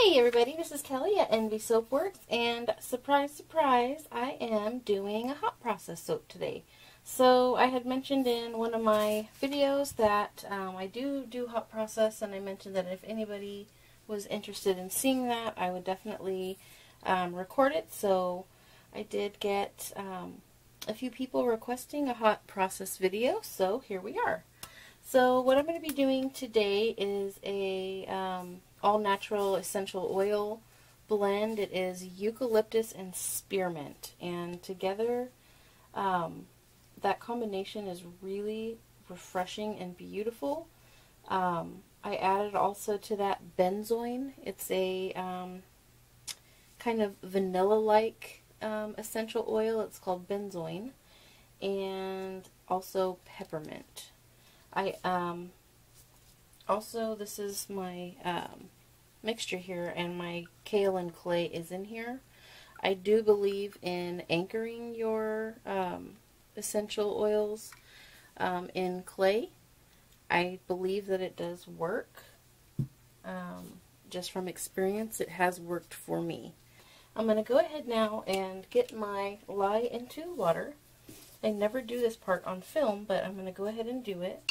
Hey everybody, this is Kelly at Envy Soapworks, and surprise, surprise, I am doing a hot process soap today. So I had mentioned in one of my videos that I do hot process, and I mentioned that if anybody was interested in seeing that, I would definitely record it. So I did get a few people requesting a hot process video, so here we are. So what I'm going to be doing today is a all-natural essential oil blend. It is eucalyptus and spearmint, and together that combination is really refreshing and beautiful. I added also to that benzoin. It's a kind of vanilla-like essential oil. It's called benzoin, and also peppermint. Also, this is my mixture here, and my kale and clay is in here. I do believe in anchoring your essential oils in clay. I believe that it does work. Just from experience, it has worked for me. I'm going to go ahead now and get my lye into water. I never do this part on film, but I'm going to go ahead and do it.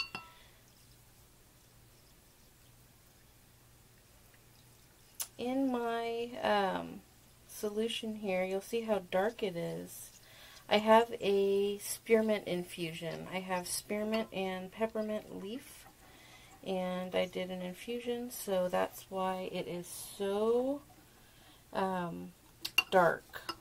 In my solution here, you'll see how dark it is. I have a spearmint infusion. I have spearmint and peppermint leaf, and I did an infusion, so that's why it is so dark.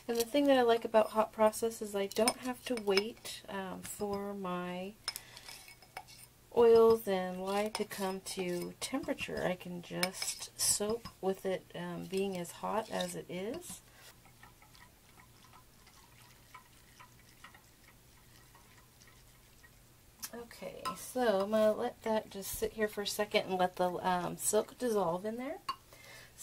And the thing that I like about hot process is I don't have to wait for my oils and lye to come to temperature. I can just soak with it being as hot as it is. Okay, so I'm going to let that just sit here for a second and let the silk dissolve in there.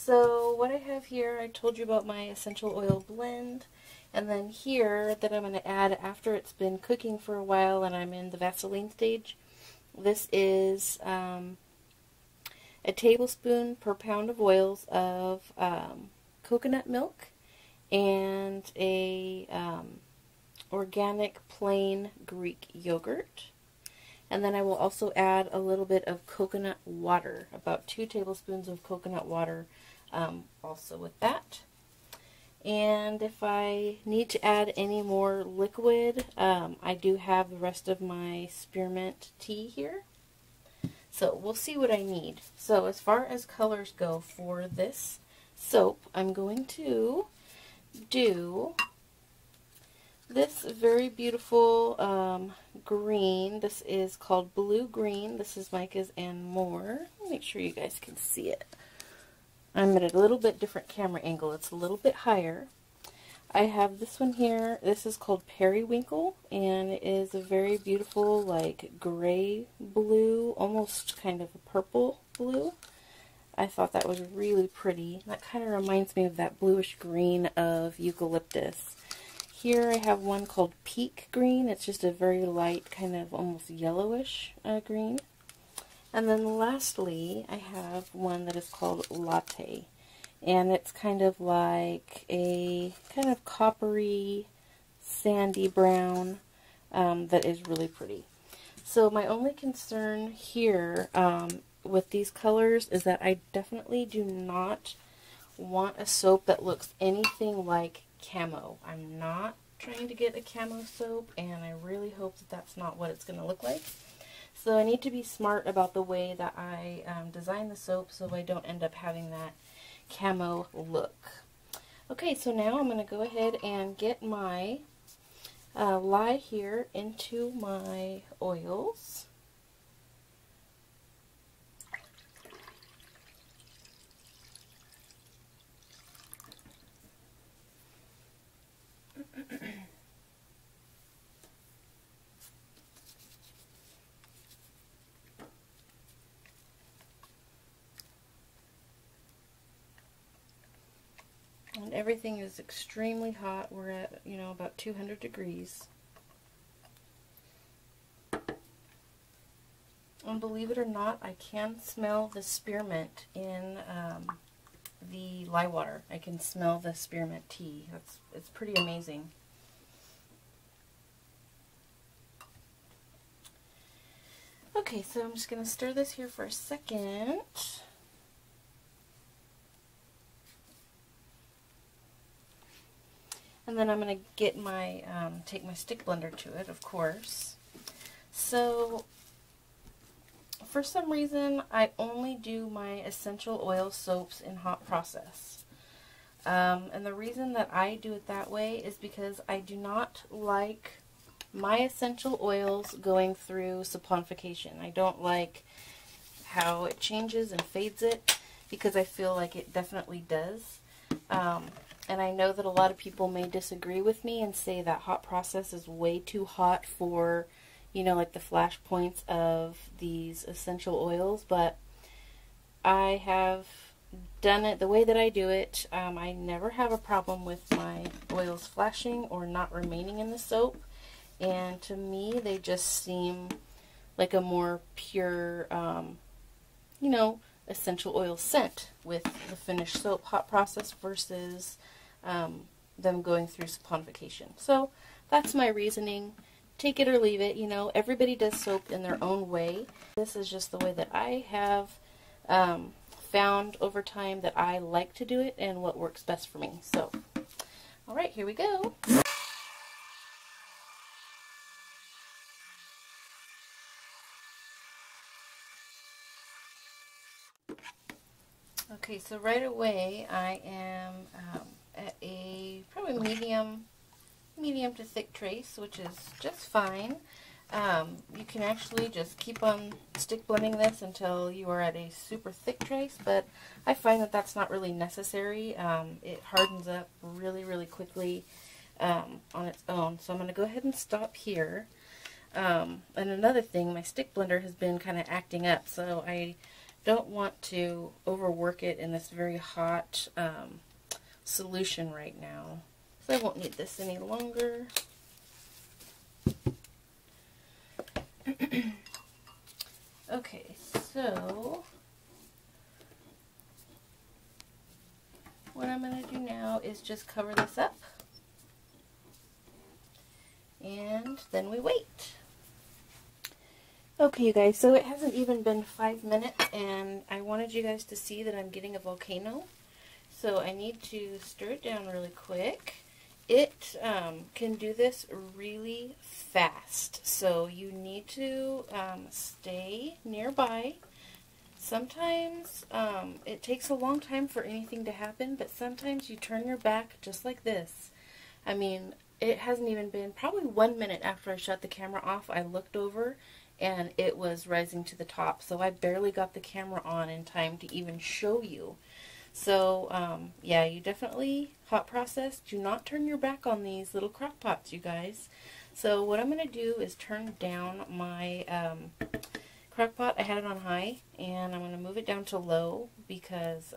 So what I have here, I told you about my essential oil blend, and then here that I'm going to add after it's been cooking for a while and I'm in the Vaseline stage. This is a tablespoon per pound of oils of coconut milk and a organic plain Greek yogurt. And then I will also add a little bit of coconut water, about 2 tablespoons of coconut water also with that. And if I need to add any more liquid, I do have the rest of my spearmint tea here. So we'll see what I need. So as far as colors go for this soap, I'm going to do this very beautiful green. This is called Blue Green. This is Mica's and More. Make sure you guys can see it. I'm at a little bit different camera angle. It's a little bit higher. I have this one here. This is called Periwinkle, and it is a very beautiful, like, gray blue, almost kind of a purple blue. I thought that was really pretty. That kind of reminds me of that bluish green of eucalyptus. Here I have one called Peak Green. It's just a very light, kind of almost yellowish green. And then lastly, I have one that is called Latte. And it's kind of like a kind of coppery, sandy brown that is really pretty. So my only concern here with these colors is that I definitely do not want a soap that looks anything like camo. I'm not trying to get a camo soap, and I really hope that that's not what it's going to look like. So I need to be smart about the way that I design the soap so I don't end up having that camo look. Okay, so now I'm going to go ahead and get my lye here into my oils. And everything is extremely hot. We're at, about 200 degrees. And believe it or not, I can smell the spearmint in the lye water. I can smell the spearmint tea. It's pretty amazing. Okay, so I'm just going to stir this here for a second. And then I'm going to get my, take my stick blender to it, of course. So, for some reason, I only do my essential oil soaps in hot process. And the reason that I do it that way is because I do not like my essential oils going through saponification. I don't like how it changes and fades it, because I feel like it definitely does. And I know that a lot of people may disagree with me and say that hot process is way too hot for, you know, like the flash points of these essential oils, but I have done it the way that I do it. I never have a problem with my oils flashing or not remaining in the soap, and to me they just seem like a more pure, you know, essential oil scent with the finished soap hot process versus them going through saponification. So that's my reasoning. Take it or leave it. You know, everybody does soap in their own way. This is just the way that I have found over time that I like to do it and what works best for me. So, alright, here we go. Okay, so right away I am at a probably medium to thick trace, which is just fine. You can actually just keep on stick blending this until you are at a super thick trace, but I find that that's not really necessary. It hardens up really, really quickly on its own. So I'm going to go ahead and stop here. And another thing, my stick blender has been kind of acting up, so I don't want to overwork it in this very hot solution right now. So I won't need this any longer. Okay, so what I'm going to do now is just cover this up, and then we wait. Okay, you guys, so it hasn't even been 5 minutes, and I wanted you guys to see that I'm getting a volcano. So I need to stir it down really quick. It can do this really fast, so you need to stay nearby. Sometimes it takes a long time for anything to happen, but sometimes you turn your back just like this. I mean, it hasn't even been probably 1 minute after I shut the camera off. I looked over and it was rising to the top, so I barely got the camera on in time to even show you. So, yeah, you definitely, hot process, do not turn your back on these little crock pots, you guys. So what I'm going to do is turn down my crock pot. I had it on high, and I'm going to move it down to low because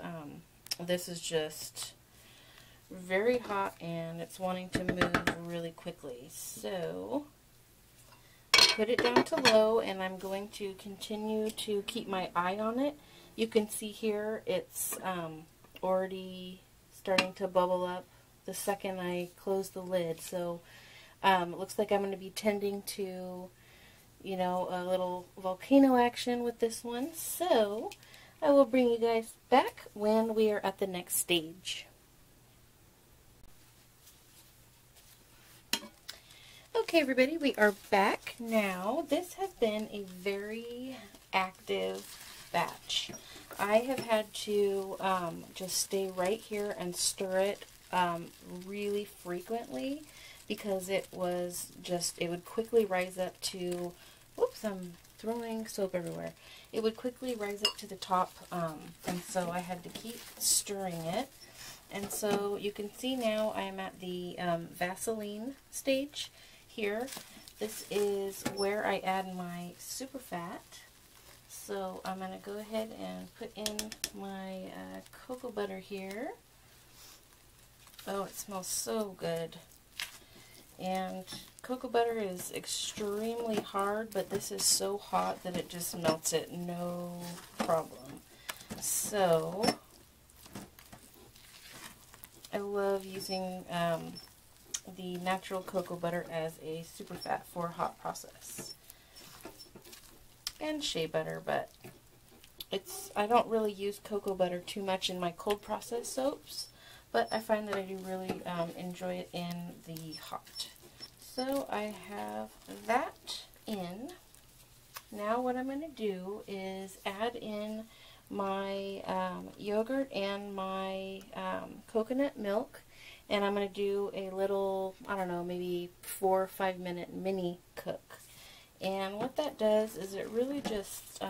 this is just very hot and it's wanting to move really quickly. So put it down to low, and I'm going to continue to keep my eye on it. You can see here it's already starting to bubble up the second I close the lid. So it looks like I'm going to be tending to, you know, a little volcano action with this one. So I will bring you guys back when we are at the next stage. Okay, everybody, we are back now. This has been a very active batch. I have had to just stay right here and stir it really frequently because it was just, it would quickly rise up to, whoops, I'm throwing soap everywhere. It would quickly rise up to the top, and so I had to keep stirring it. And so you can see now I am at the Vaseline stage here. This is where I add my super fat. So I'm going to go ahead and put in my cocoa butter here. Oh, it smells so good. And cocoa butter is extremely hard, but this is so hot that it just melts it, no problem. So, I love using the natural cocoa butter as a super fat for hot process. And shea butter, but I don't really use cocoa butter too much in my cold process soaps, but I find that I do really enjoy it in the hot. So I have that in. Now what I'm going to do is add in my yogurt and my coconut milk, and I'm going to do a little, I don't know, maybe 4 or 5 minute mini cook. And what that does is it really just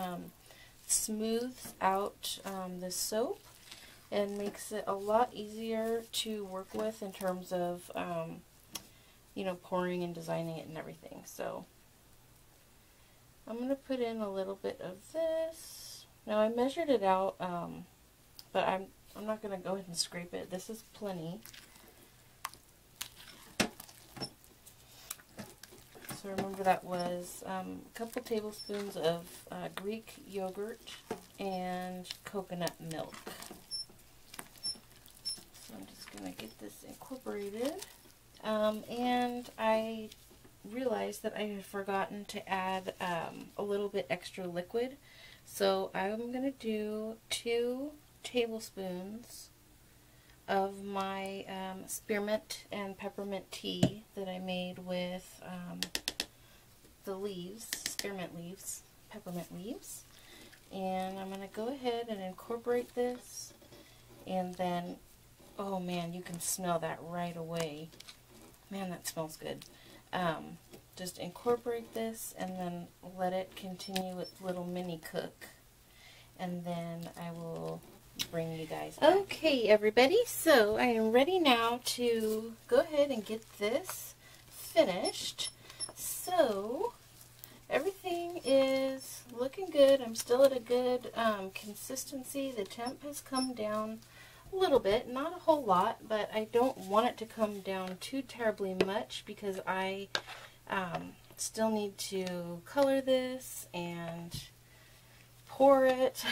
smooths out the soap and makes it a lot easier to work with in terms of, you know, pouring and designing it and everything. So I'm going to put in a little bit of this. Now I measured it out, but I'm not going to go ahead and scrape it. This is plenty. So remember that was a couple tablespoons of Greek yogurt and coconut milk. So I'm just going to get this incorporated. And I realized that I had forgotten to add a little bit extra liquid. So I'm going to do 2 tablespoons of my spearmint and peppermint tea that I made with the leaves, spearmint leaves, peppermint leaves. And I'm going to go ahead and incorporate this, and then, oh man, you can smell that right away. Man, that smells good. Just incorporate this and then let it continue its little mini cook, and then I will bring you guys back. Okay, everybody, so I am ready now to go ahead and get this finished. So everything is looking good. I'm still at a good consistency. The temp has come down a little bit, not a whole lot, but I don't want it to come down too terribly much because I still need to color this and pour it.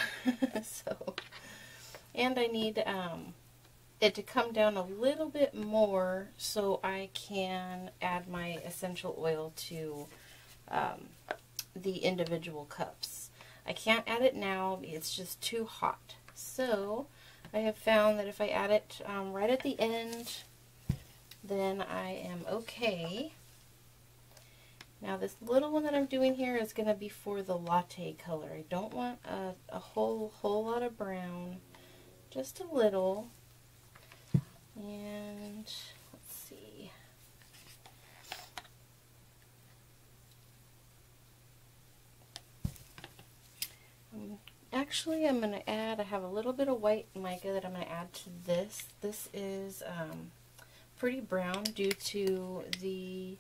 And I need it to come down a little bit more so I can add my essential oil to the individual cups. I can't add it now, it's just too hot. So I have found that if I add it right at the end, then I am okay. Now this little one that I'm doing here is going to be for the latte color. I don't want a whole lot of brown, just a little. And let's see. Actually, I'm going to add, I have a little bit of white mica that I'm going to add to this. This is pretty brown due to the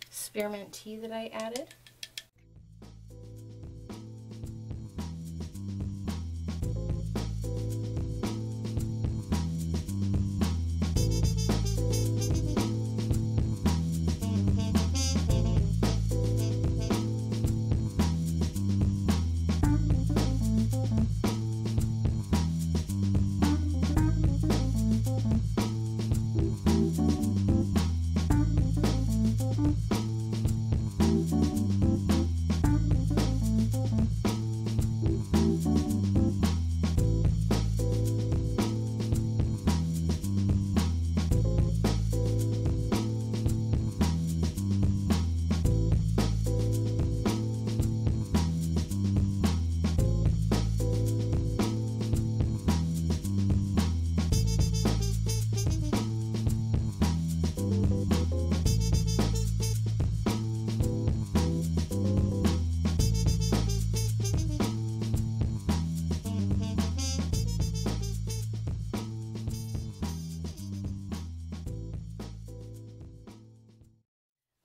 spearmint tea that I added.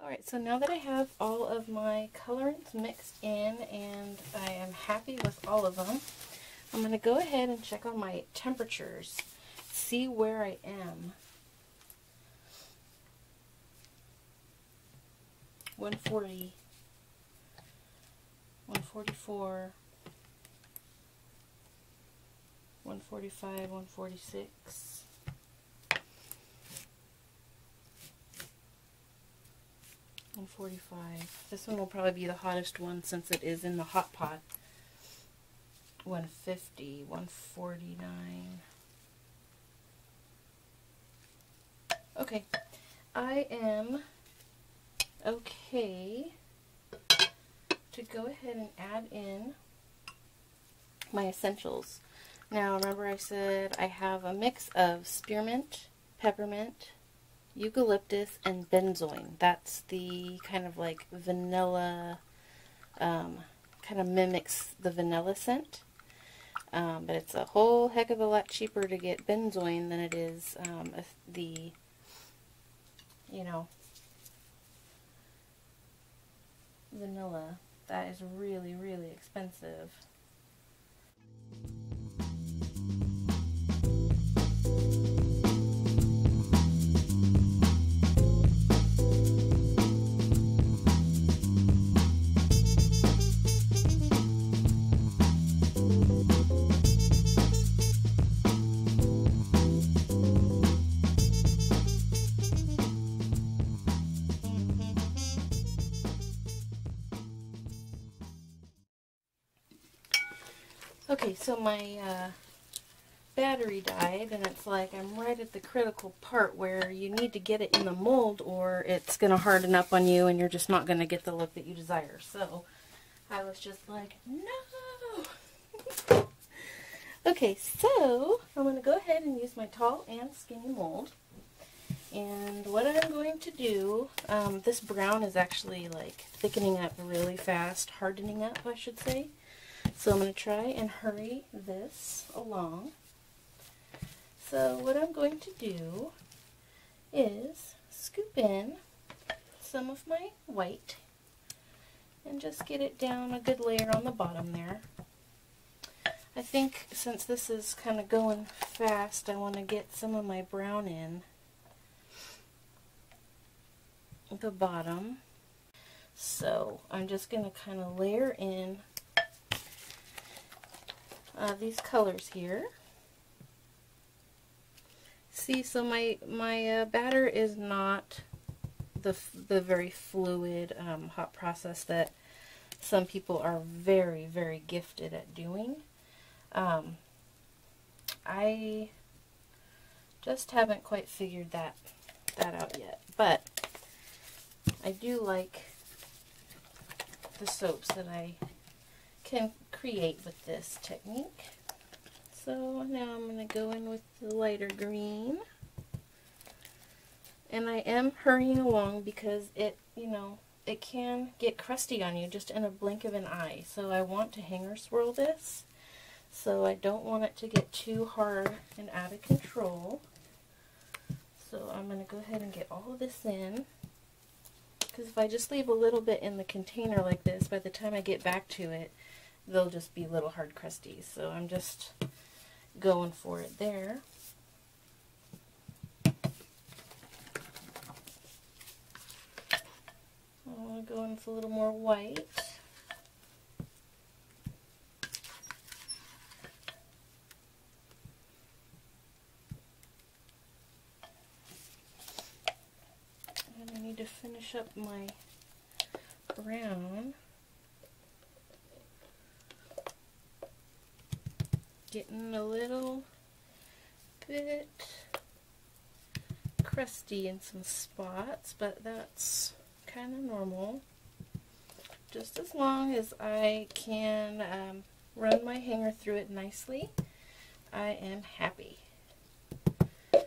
Alright, so now that I have all of my colorants mixed in and I am happy with all of them, I'm going to go ahead and check on my temperatures, see where I am. 140, 144, 145, 146. And 45. This one will probably be the hottest one since it is in the hot pot. 150, 149. Okay, I am okay to go ahead and add in my essentials. Now remember I said I have a mix of spearmint, peppermint, eucalyptus, and benzoin. That's the kind of like vanilla, kind of mimics the vanilla scent. But it's a whole heck of a lot cheaper to get benzoin than it is the, you know, vanilla. That is really, really expensive. Okay, so my battery died, and it's like I'm right at the critical part where you need to get it in the mold or it's going to harden up on you and you're just not going to get the look that you desire. So I was just like, no! Okay, so I'm going to go ahead and use my tall and skinny mold. And what I'm going to do, this brown is actually like thickening up really fast, hardening up I should say. So I'm going to try and hurry this along. So what I'm going to do is scoop in some of my white and just get it down a good layer on the bottom there. I think since this is kind of going fast, I want to get some of my brown in the bottom. So I'm just going to kind of layer in these colors here. See, so my batter is not the very fluid hot process that some people are very, very gifted at doing. I just haven't quite figured that out yet, but I do like the soaps that I can create with this technique. So now I'm going to go in with the lighter green, and I am hurrying along because it, you know, it can get crusty on you just in a blink of an eye. So I want to hanger swirl this, so I don't want it to get too hard and out of control. So I'm going to go ahead and get all of this in, because if I just leave a little bit in the container like this, by the time I get back to it, they'll just be little hard crusties. So I'm just going for it there. I want to go in with a little more white. And I need to finish up my brown. Getting a little bit crusty in some spots, but that's kind of normal. Just as long as I can run my hanger through it nicely, I am happy. So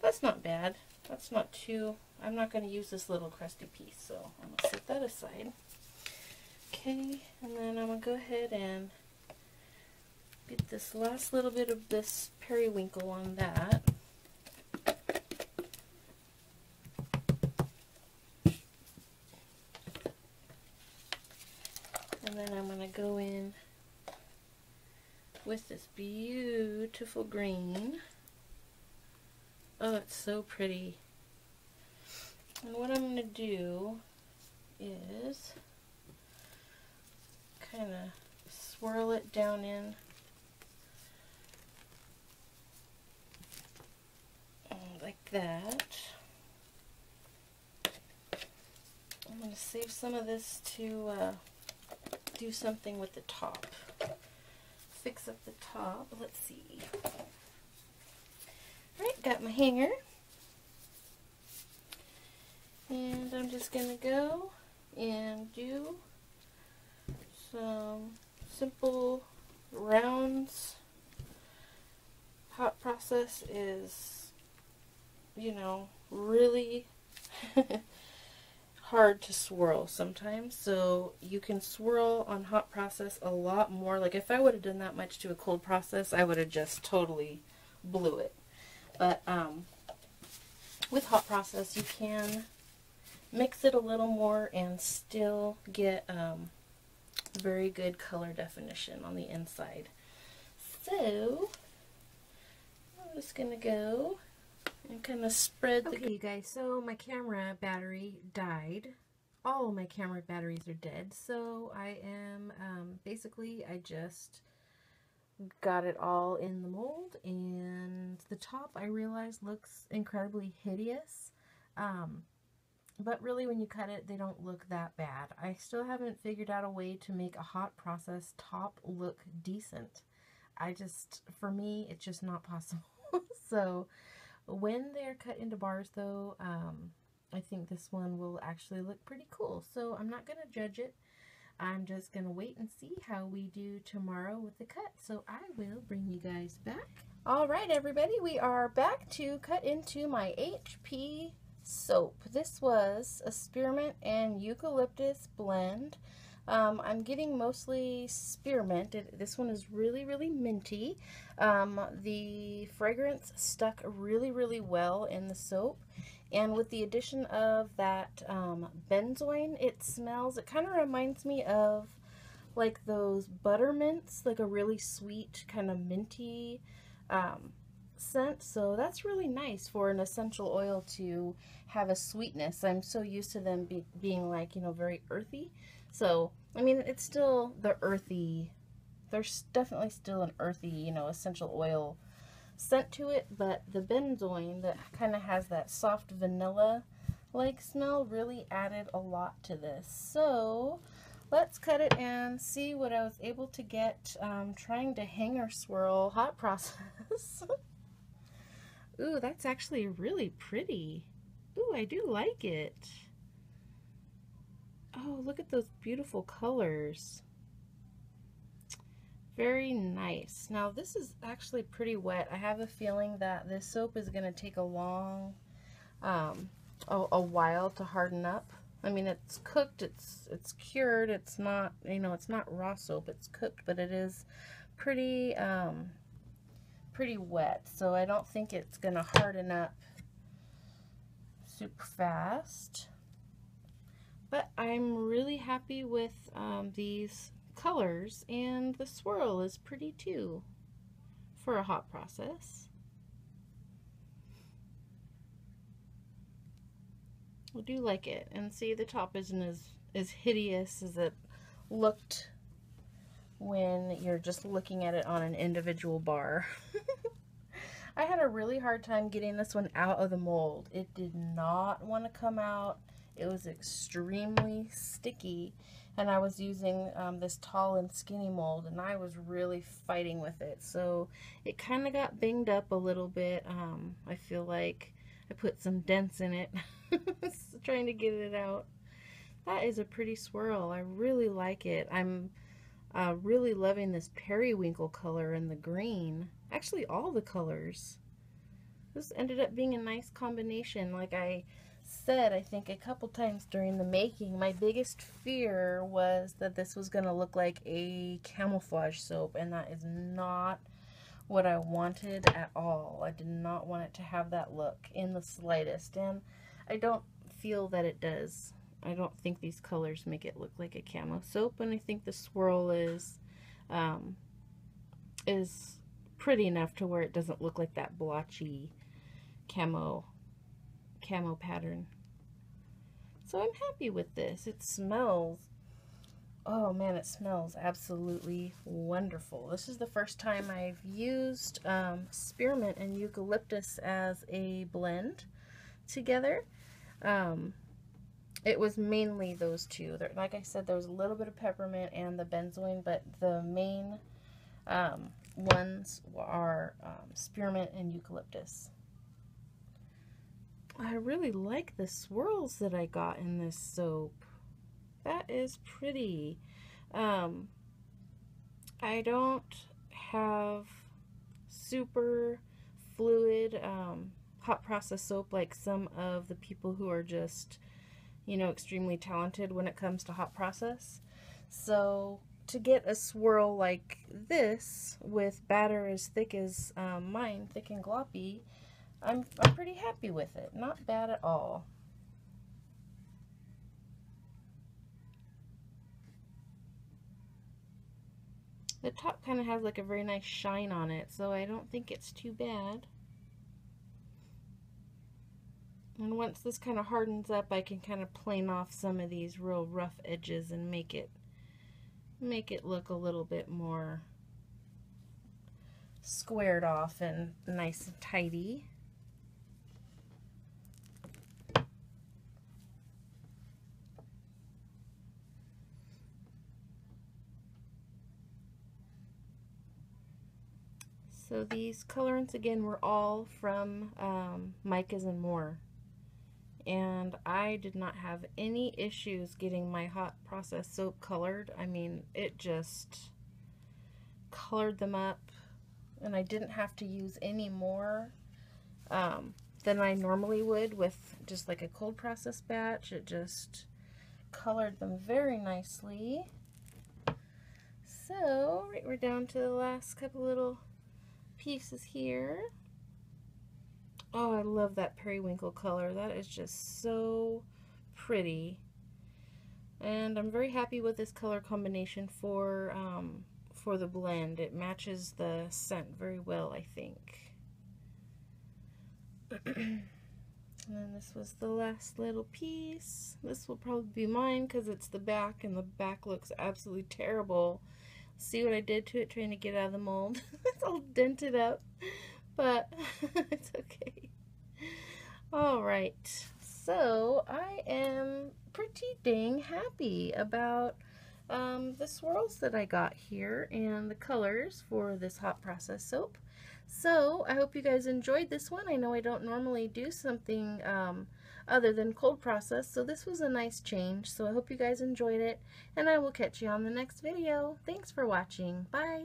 that's not bad. That's not too, I'm not going to use this little crusty piece, so I'm going to set that aside. Okay, and then I'm going to go ahead and get this last little bit of this periwinkle on that. And then I'm going to go in with this beautiful green. Oh, it's so pretty. And what I'm going to do is kind of swirl it down in like that. I'm going to save some of this to do something with the top. Fix up the top. Let's see. Alright, got my hanger. And I'm just going to go and do some simple rounds. Hot process is, you know, really hard to swirl sometimes, so you can swirl on hot process a lot more. Like if I would have done that much to a cold process, I would have just totally blew it. But with hot process, you can mix it a little more and still get very good color definition on the inside. So I'm just gonna go and kind of spread the... Okay, you guys, so my camera battery died. All of my camera batteries are dead, so I am, basically, I just got it all in the mold, and the top, I realized, looks incredibly hideous. But really, when you cut it, they don't look that bad. I still haven't figured out a way to make a hot process top look decent. For me, it's just not possible. So when they're cut into bars, though, I think this one will actually look pretty cool. So I'm not going to judge it. I'm just going to wait and see how we do tomorrow with the cut. So I will bring you guys back. All right, everybody, we are back to cut into my HP soap. This was a spearmint and eucalyptus blend. I'm getting mostly spearmint. This one is really, really minty. The fragrance stuck really, really well in the soap. And with the addition of that benzoin, it kind of reminds me of like those buttermints, like a really sweet kind of minty scent. So that's really nice for an essential oil to have a sweetness. I'm so used to them being like, you know, very earthy. So, I mean, it's still the earthy, there's definitely still an earthy, you know, essential oil scent to it, but the benzoin that kind of has that soft vanilla-like smell really added a lot to this. So, let's cut it and see what I was able to get trying to hanger swirl hot process. Ooh, that's actually really pretty. Ooh, I do like it. Oh, look at those beautiful colors. Very nice. Now, this is actually pretty wet. I have a feeling that this soap is going to take a while to harden up. I mean, it's cooked, it's cured, it's not, you know, it's not raw soap, it's cooked, but it is pretty, pretty wet. So I don't think it's going to harden up super fast. But I'm really happy with these colors, and the swirl is pretty too for a hot process. I do like it, and see, the top isn't as hideous as it looked when you're just looking at it on an individual bar. I had a really hard time getting this one out of the mold. It did not want to come out. It was extremely sticky, and I was using this tall and skinny mold, and I was really fighting with it. So it kind of got banged up a little bit. I feel like I put some dents in it trying to get it out. That is a pretty swirl. I really like it. I'm really loving this periwinkle color and the green. Actually, all the colors. This ended up being a nice combination. Like I said, I think a couple times during the making, my biggest fear was that this was going to look like a camouflage soap, and that is not what I wanted at all. I did not want it to have that look in the slightest, and I don't feel that it does. I don't think these colors make it look like a camo soap, and I think the swirl is pretty enough to where it doesn't look like that blotchy camo pattern. So I'm happy with this. It smells, oh man, it smells absolutely wonderful. This is the first time I've used spearmint and eucalyptus as a blend together. It was mainly those two. Like I said, there was a little bit of peppermint and the benzoin, but the main ones are spearmint and eucalyptus. I really like the swirls that I got in this soap. That is pretty. I don't have super fluid hot process soap like some of the people who are just, you know, extremely talented when it comes to hot process. So to get a swirl like this with batter as thick as mine, thick and gloppy, I'm pretty happy with it. Not bad at all. The top kind of has like a very nice shine on it, so I don't think it's too bad. And once this kind of hardens up, I can kind of plane off some of these real rough edges and make it look a little bit more squared off and nice and tidy. So these colorants again were all from Micas and More. And I did not have any issues getting my hot process soap colored. I mean, it just colored them up, and I didn't have to use any more than I normally would with just like a cold process batch. It just colored them very nicely. So we're down to the last couple little pieces here. Oh, I love that periwinkle color. That is just so pretty. And I'm very happy with this color combination for the blend. It matches the scent very well, I think. And then this was the last little piece. This will probably be mine because it's the back, and the back looks absolutely terrible. See what I did to it trying to get out of the mold? It's all dented up, but it's okay. Alright, so I am pretty dang happy about the swirls that I got here and the colors for this hot process soap. So I hope you guys enjoyed this one. I know I don't normally do something other than cold process, so this was a nice change. So I hope you guys enjoyed it, and I will catch you on the next video. Thanks for watching. Bye!